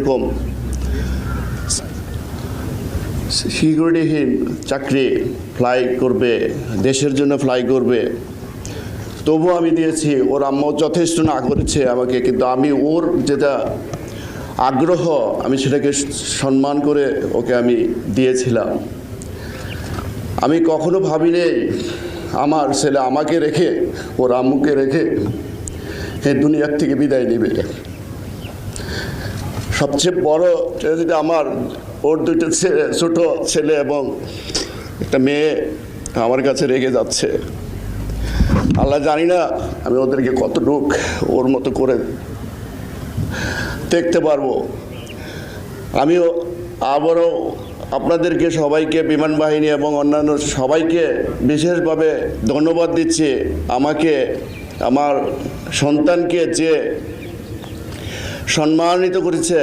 এরকম সিকিউরিটিহীন চাকরি ফ্লাই করবে, দেশের জন্য ফ্লাই করবে, তবুও আমি দিয়েছি। ওর আম্মু যথেষ্ট না করেছে আমাকে, কিন্তু আমি ওর যেটা আগ্রহ আমি সেটাকে সম্মান করে ওকে আমি দিয়েছিলাম। আমি কখনো ভাবিনি আমার ছেলে আমাকে রেখে, ওর আম্মুকে রেখে এই দুনিয়ার থেকে বিদায় নেবে। সবচেয়ে বড় ট্র্যাজেডি আমার, ওর দুটো ছোট ছেলে এবং একটা মেয়ে আমার কাছে রেখে যাচ্ছে। আল্লাহ, জানি না আমি ওদেরকে কতটুক ওর মতো করে দেখতে পারবো। আমিও আবারও আপনাদেরকে সবাইকে, বিমান বাহিনী এবং অন্যান্য সবাইকে বিশেষভাবে ধন্যবাদ দিচ্ছি। আমাকে, আমার সন্তানকে যে সম্মানিত করেছে,